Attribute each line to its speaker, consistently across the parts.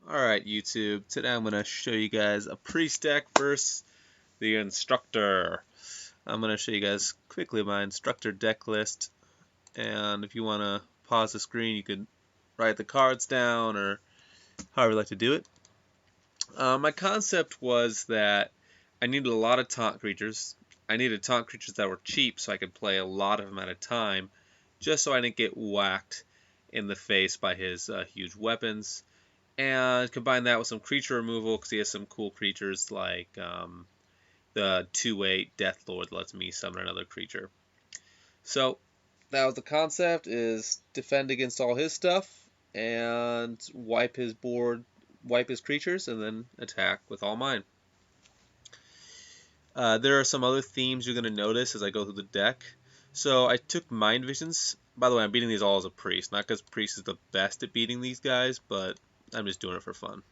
Speaker 1: Alright YouTube, today I'm going to show you guys a priest deck versus the instructor. I'm going to show you guys quickly my instructor deck list, and if you want to pause the screen you could write the cards down or however you like to do it. My concept was that I needed a lot of taunt creatures. I needed taunt creatures that were cheap so I could play a lot of them at a time, just so I didn't get whacked in the face by his huge weapons. And combine that with some creature removal because he has some cool creatures like the 2/8 Death Lord that lets me summon another creature. So that was the concept: is defend against all his stuff and wipe his board, wipe his creatures, and then attack with all mine. There are some other themes you're going to notice as I go through the deck. So I took Mind Visions. By the way, I'm beating these all as a priest, not because priest is the best at beating these guys, but I'm just doing it for fun.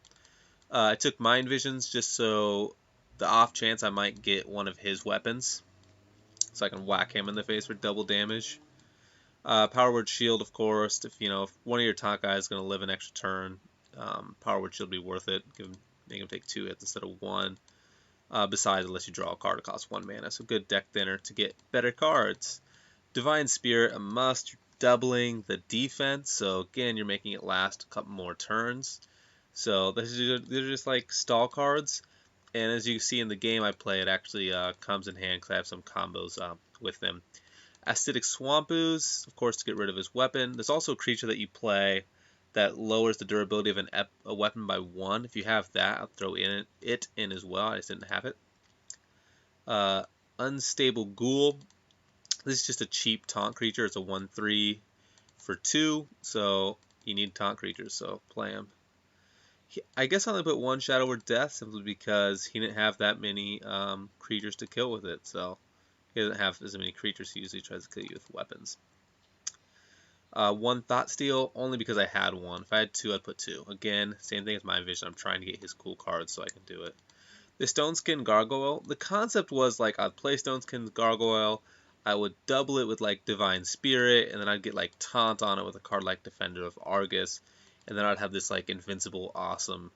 Speaker 1: I took Mind Visions just so the off chance I might get one of his weapons, so I can whack him in the face for double damage. Power Word Shield, of course. If one of your top guys is going to live an extra turn, Power Word Shield would be worth it. Make him take 2 hits instead of 1. Besides, it lets you draw a card that costs 1 mana, so good deck thinner to get better cards. Divine Spirit, a must. You're doubling the defense, so again, you're making it last a couple more turns. So they're just like stall cards, and as you see in the game I play, it actually comes in hand because I have some combos with them. Acidic Swamp Ooze, of course, to get rid of his weapon. There's also a creature that you play that lowers the durability of a weapon by 1. If you have that, I'll throw it in as well. I just didn't have it. Unstable Ghoul. This is just a cheap taunt creature. It's a 1/3 for 2, so you need taunt creatures, so play him. I guess I only put 1 Shadow Word Death simply because he didn't have that many creatures to kill with it, so he doesn't have as many creatures. He usually tries to kill you with weapons. 1 Thought Steal, only because I had 1. If I had 2, I'd put 2. Again, same thing as Mind Vision. I'm trying to get his cool cards so I can do it. The Stoneskin Gargoyle, the concept was like I'd play Stoneskin Gargoyle, I would double it with like Divine Spirit, and then I'd get like Taunt on it with a card like Defender of Argus, and then I'd have this like invincible, awesome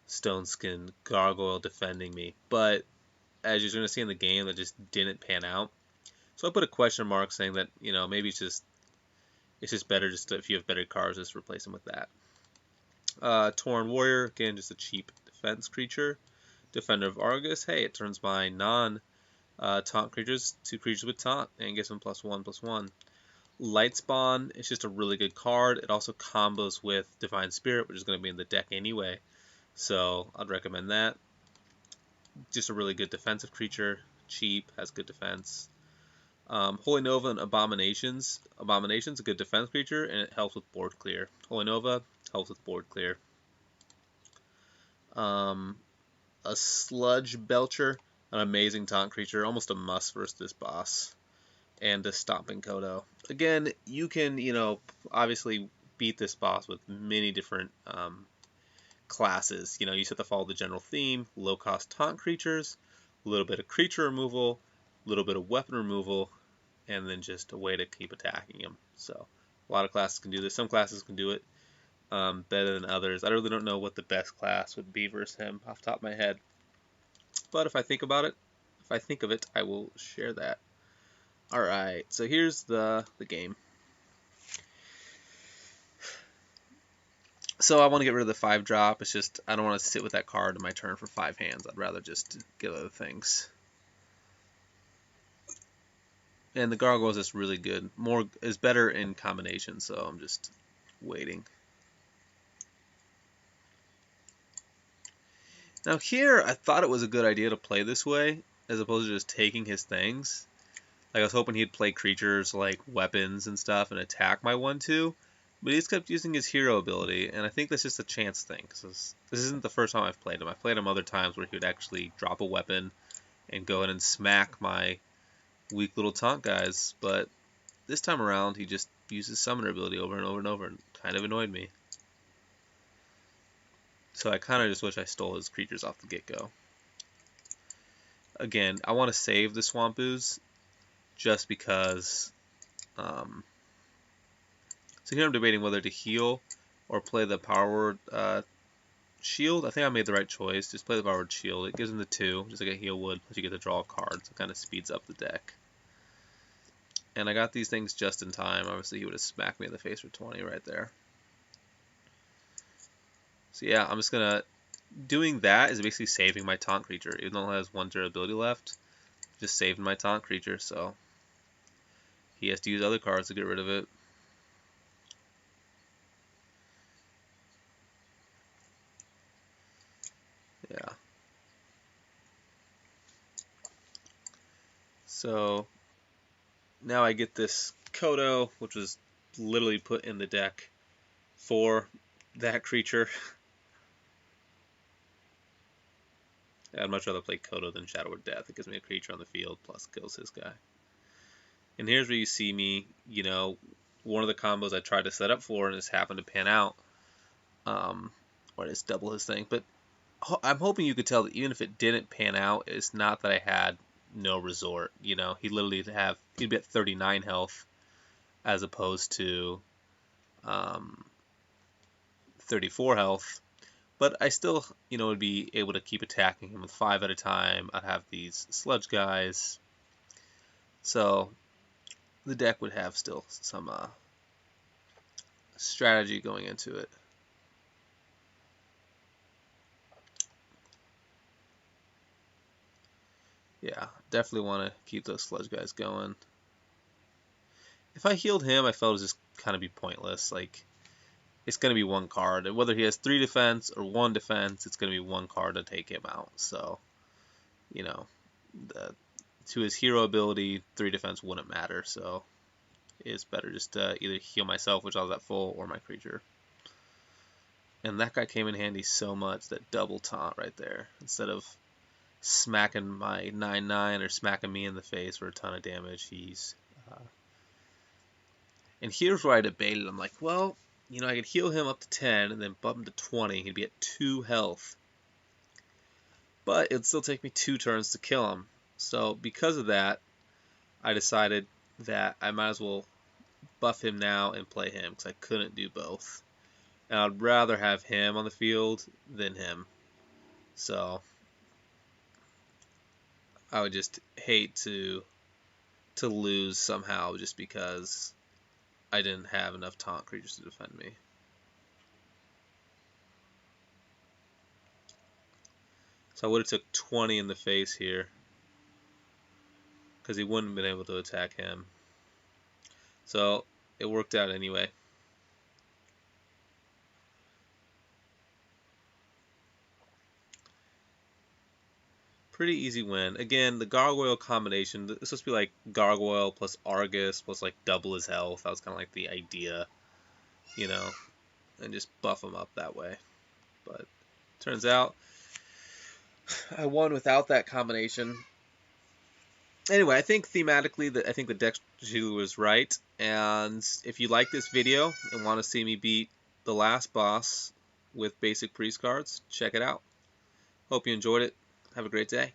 Speaker 1: Stoneskin Gargoyle defending me. But as you're going to see in the game, that just didn't pan out. So I put a question mark saying that maybe it's just better just if you have better cards, just replace them with that. Tauren Warrior, again, just a cheap defense creature. Defender of Argus, hey, it turns my non-taunt creatures to creatures with taunt and gives them +1/+1. Lightspawn, it's just a really good card. It also combos with Divine Spirit, which is going to be in the deck anyway, so I'd recommend that. Just a really good defensive creature, cheap, has good defense. Holy Nova and Abominations. Abomination's a good defense creature, and it helps with board clear. Holy Nova helps with board clear. A Sludge Belcher, an amazing taunt creature, almost a must versus this boss. And a Stomping Kodo. Again, you can, obviously beat this boss with many different classes. You just have to follow the general theme: low-cost taunt creatures, a little bit of creature removal, a little bit of weapon removal, and then just a way to keep attacking him. So a lot of classes can do this. Some classes can do it better than others. I really don't know what the best class would be versus him off the top of my head. But if I think of it, I will share that. Alright, so here's the game. So I want to get rid of the 5-drop. It's just, I don't want to sit with that card in my turn for 5 hands. I'd rather just get other things. And the Gargoyle is just really good. Is better in combination, so I'm just waiting. Now here, I thought it was a good idea to play this way, as opposed to just taking his things. Like I was hoping he'd play creatures like weapons and stuff and attack my 1/2, but he just kept using his hero ability, and I think that's just a chance thing. Cause this isn't the first time I've played him. I've played him other times where he would actually drop a weapon and go in and smack my weak little taunt guys, but this time around he just uses summoner ability over and over and over, and kind of annoyed me. So I kind of just wish I stole his creatures off the get-go. Again, I want to save the Swamp Ooze just because. So here I'm debating whether to heal or play the Power Word Shield, I think I made the right choice. Just play the Borrowed Shield. It gives him the 2, just like a heal would, plus you get to draw a card, so it kind of speeds up the deck. And I got these things just in time. Obviously, he would have smacked me in the face for 20 right there. So yeah, I'm just gonna... Doing that is basically saving my taunt creature. Even though it has 1 durability left, just saving my taunt creature, so... He has to use other cards to get rid of it. Yeah. So now I get this Kodo, which was literally put in the deck for that creature. I'd much rather play Kodo than Shadow or Death. It gives me a creature on the field, plus kills his guy. And here's where you see me, you know, one of the combos I tried to set up for and just happened to pan out. Or just double his thing. But I'm hoping you could tell that even if it didn't pan out, it's not that I had no resort. You know, he'd be at 39 health as opposed to 34 health. But I still, you know, would be able to keep attacking him with 5 at a time. I'd have these sludge guys. So the deck would have still some strategy going into it. Yeah, definitely want to keep those sludge guys going. If I healed him, I felt it was just kind of be pointless. Like, it's going to be 1 card. And whether he has 3 defense or 1 defense, it's going to be 1 card to take him out. So, you know, to his hero ability, 3 defense wouldn't matter. So, it's better just to either heal myself, which I was at full, or my creature. And that guy came in handy so much, that double taunt right there. Instead of smacking my 9/9 or smacking me in the face for a ton of damage, he's... And here's where I debated. I'm like, well, you know, I could heal him up to 10 and then bump him to 20. He'd be at 2 health. But it'd still take me 2 turns to kill him. So because of that, I decided that I might as well buff him now and play him, because I couldn't do both. And I'd rather have him on the field than him. So I would just hate to lose somehow just because I didn't have enough taunt creatures to defend me. So I would have took 20 in the face here, because he wouldn't have been able to attack him. So it worked out anyway. Pretty easy win. Again, the Gargoyle combination, this supposed to be like Gargoyle plus Argus plus like double his health. That was kind of like the idea, you know, and just buff him up that way. But turns out I won without that combination. Anyway, I think thematically, I think the deck was right. And if you like this video and want to see me beat the last boss with basic priest cards, check it out. Hope you enjoyed it. Have a great day.